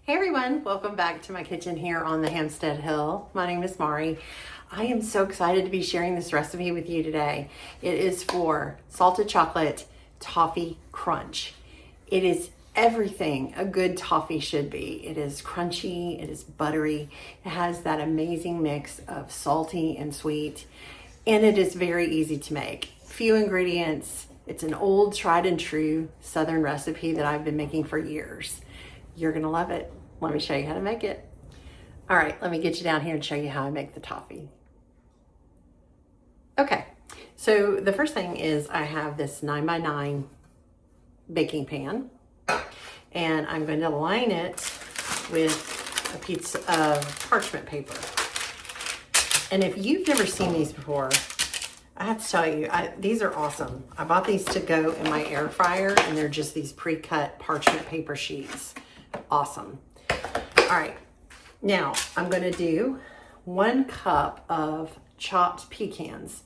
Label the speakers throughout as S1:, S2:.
S1: Hey everyone, welcome back to my kitchen here on the Hampstead Hill. My name is Mari. I am so excited to be sharing this recipe with you today. It is for salted chocolate toffee crunch. It is everything a good toffee should be. It is crunchy, it is buttery, it has that amazing mix of salty and sweet, and it is very easy to make. Few ingredients. It's an old tried and true Southern recipe that I've been making for years. You're gonna love it. Let me show you how to make it. All right, let me get you down here and show you how I make the toffee. Okay, so the first thing is I have this 9x9 baking pan, and I'm going to line it with a piece of parchment paper. And if you've never seen these before, I have to tell you, these are awesome. I bought these to go in my air fryer, and they're just these pre-cut parchment paper sheets. Awesome. All right, now I'm going to do 1 cup of chopped pecans.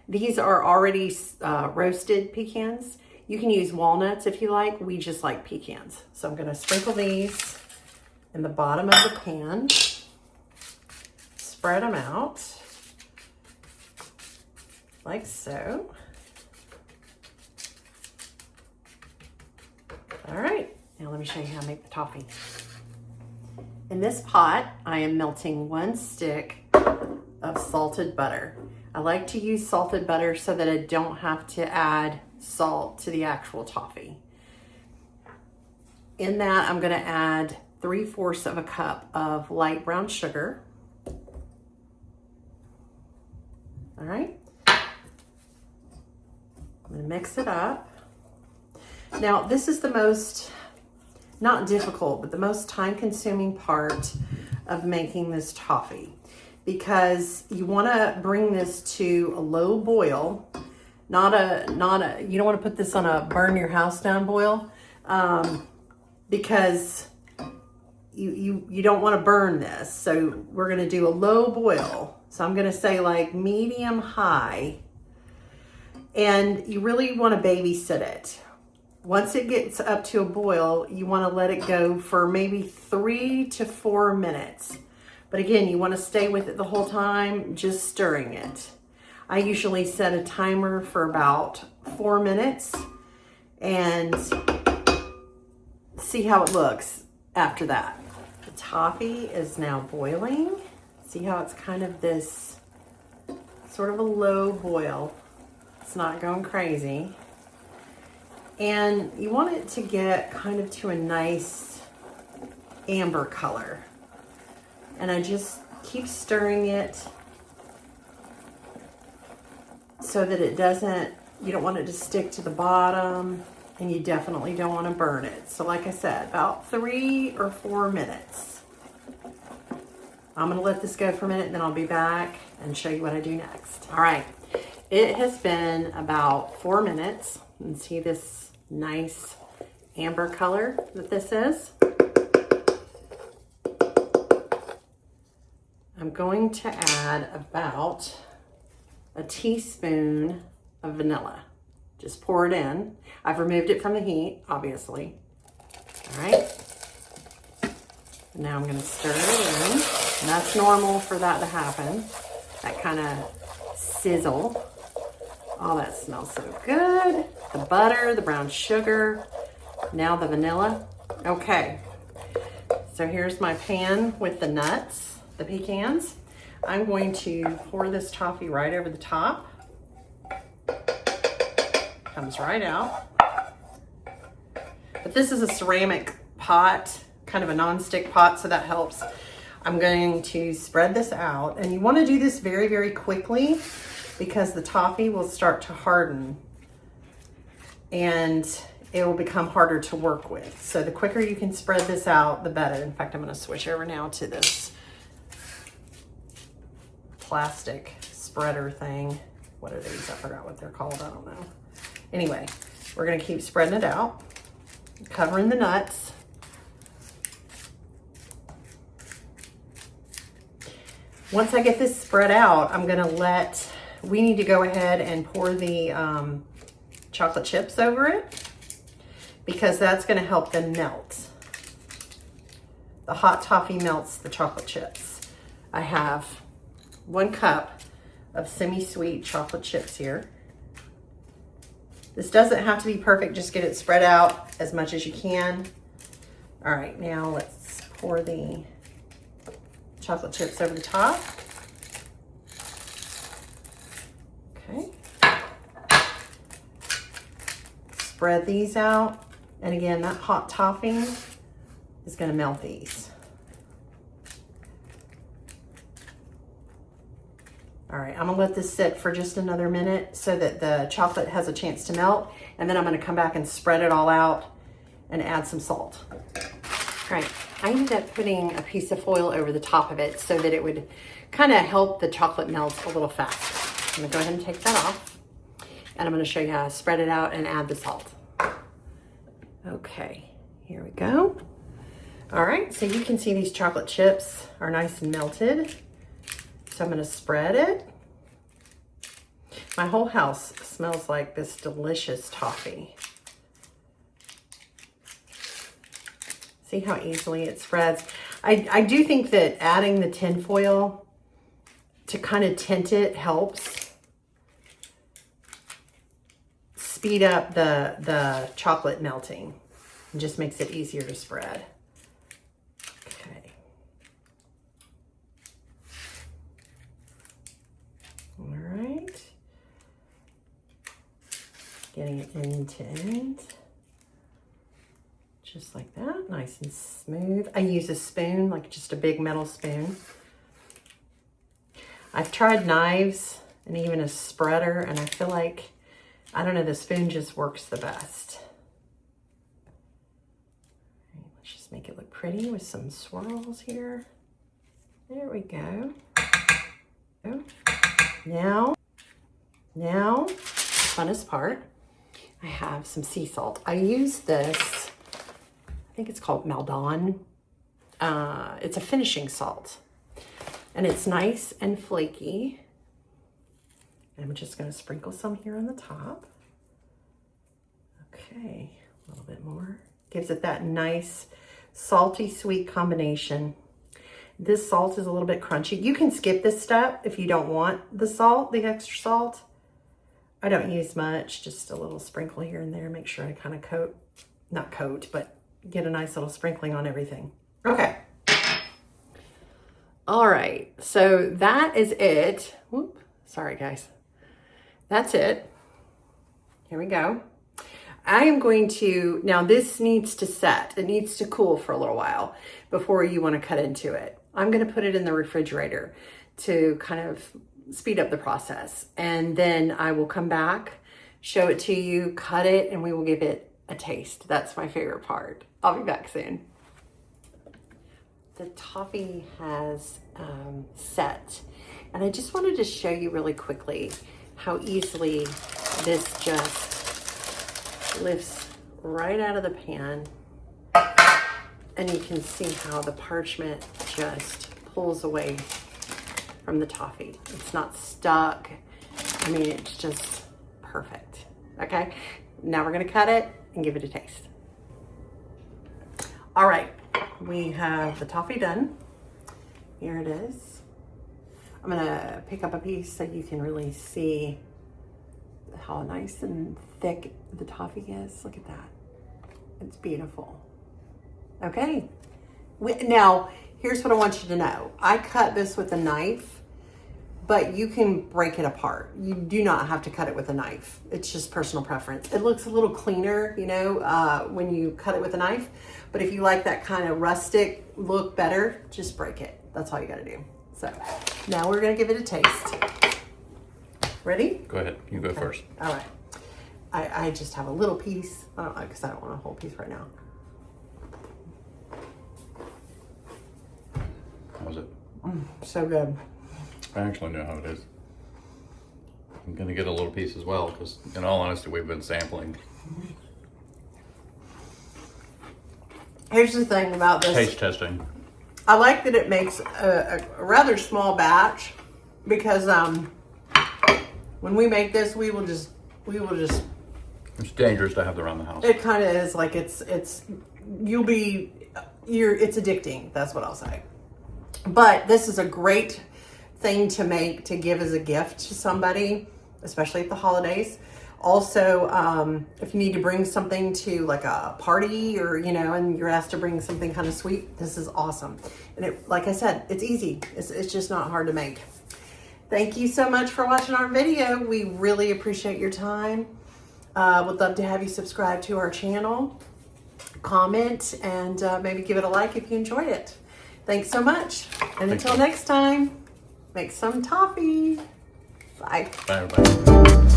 S1: These are already roasted pecans. You can use walnuts if you like. We just like pecans. So I'm going to sprinkle these in the bottom of the pan, spread them out like so. All right, now let me show you how to make the toffee. In this pot, I am melting 1 stick of salted butter. I like to use salted butter so that I don't have to add salt to the actual toffee. In that, I'm gonna add 3/4 of a cup of light brown sugar. All right. I'm gonna mix it up. Now, this is the most, not difficult, but the most time-consuming part of making this toffee, because you want to bring this to a low boil, you don't want to put this on a burn your house down boil, because you don't want to burn this. So we're going to do a low boil. So I'm going to say like medium high, and you really want to babysit it. Once it gets up to a boil, you want to let it go for maybe 3 to 4 minutes. But again, you want to stay with it the whole time, just stirring it. I usually set a timer for about 4 minutes and see how it looks after that. The toffee is now boiling. See how it's kind of this sort of a low boil. It's not going crazy. And you want it to get kind of to a nice amber color. And I just keep stirring it so that it doesn't, you don't want it to stick to the bottom, and you definitely don't want to burn it. So like I said, about 3 or 4 minutes. I'm going to let this go for a minute, and then I'll be back and show you what I do next. All right, it has been about 4 minutes. And see this nice amber color that this is? I'm going to add about a teaspoon of vanilla. Just pour it in. I've removed it from the heat, obviously. All right. Now I'm going to stir it in. And that's normal for that to happen. That kind of sizzle. Oh, that smells so good. The butter, the brown sugar, now the vanilla. Okay, so here's my pan with the nuts, the pecans. I'm going to pour this toffee right over the top. Comes right out. But this is a ceramic pot, kind of a non-stick pot, so that helps. I'm going to spread this out, and you want to do this very, very quickly, because the toffee will start to harden and it will become harder to work with. So the quicker you can spread this out, the better. In fact, I'm going to switch over now to this plastic spreader thing. What are these? I forgot what they're called. I don't know. Anyway, we're going to keep spreading it out, covering the nuts. Once I get this spread out, I'm going to we need to go ahead and pour the chocolate chips over it, because that's going to help them melt. the hot toffee melts the chocolate chips. I have 1 cup of semi-sweet chocolate chips here. This doesn't have to be perfect, just get it spread out as much as you can. All right, now let's pour the chocolate chips over the top. Okay. Spread these out. And again, that hot topping is gonna melt these. All right, I'm gonna let this sit for just another minute so that the chocolate has a chance to melt. And then I'm gonna come back and spread it all out and add some salt. All right, I ended up putting a piece of foil over the top of it so that it would kind of help the chocolate melt a little faster. I'm gonna go ahead and take that off. And I'm gonna show you how to spread it out and add the salt. Okay, here we go. All right, so you can see these chocolate chips are nice and melted. So I'm gonna spread it. My whole house smells like this delicious toffee. See how easily it spreads? I do think that adding the tin foil to kind of tint it helps speed up the chocolate melting and just makes it easier to spread. Okay. All right. Getting it end to end. Just like that, nice and smooth. I use a spoon, like just a big metal spoon. I've tried knives and even a spreader, and I feel like, I don't know, the spoon just works the best. Right, let's just make it look pretty with some swirls here. There we go. Now, the funnest part, I have some sea salt. I use this, I think it's called Maldon. It's a finishing salt. And it's nice and flaky. And I'm just gonna sprinkle some here on the top. Okay, a little bit more. Gives it that nice salty sweet combination. This salt is a little bit crunchy. You can skip this step if you don't want the salt, the extra salt. I don't use much, just a little sprinkle here and there. Make sure I kind of not coat, but get a nice little sprinkling on everything. Okay. All right, so that is it. Whoop, sorry guys. That's it. Here we go. I am going to, now this needs to set. It needs to cool for a little while before you want to cut into it. I'm going to put it in the refrigerator to kind of speed up the process. And then I will come back, show it to you, cut it, and we will give it a taste. That's my favorite part. I'll be back soon. The toffee has set, and I just wanted to show you really quickly how easily this just lifts right out of the pan, and you can see how the parchment just pulls away from the toffee. It's not stuck. I mean, it's just perfect. Okay, now we're gonna cut it and give it a taste. All right, we have the toffee done. Here it is. I'm gonna pick up a piece so you can really see how nice and thick the toffee is. Look at that. It's beautiful. Okay, now here's what I want you to know. I cut this with a knife, but you can break it apart. You do not have to cut it with a knife. It's just personal preference. It looks a little cleaner, you know, when you cut it with a knife. But if you like that kind of rustic look better, just break it. That's all you gotta do. So now we're gonna give it a taste. Ready?
S2: Go ahead, you go first.
S1: All right. I just have a little piece, because I don't want a whole piece right now.
S2: How's it?
S1: So good.
S2: I actually know how it is. I'm gonna get a little piece as well, because in all honesty, we've been sampling.
S1: Here's the thing about this.
S2: Taste testing.
S1: I like that it makes a rather small batch, because when we make this, we will just.
S2: It's dangerous to have around the house.
S1: It kind of is like it's. You'll be it's addicting. That's what I'll say. But this is a great thing to make, to give as a gift to somebody, especially at the holidays. Also, if you need to bring something to like a party, or, you know, and you're asked to bring something kind of sweet, this is awesome. And it, like I said, it's easy. It's just not hard to make. Thank you so much for watching our video. We really appreciate your time. Would love to have you subscribe to our channel, comment, and maybe give it a like if you enjoyed it. Thanks so much. And until next time, make some toffee. Bye.
S2: Bye, everybody.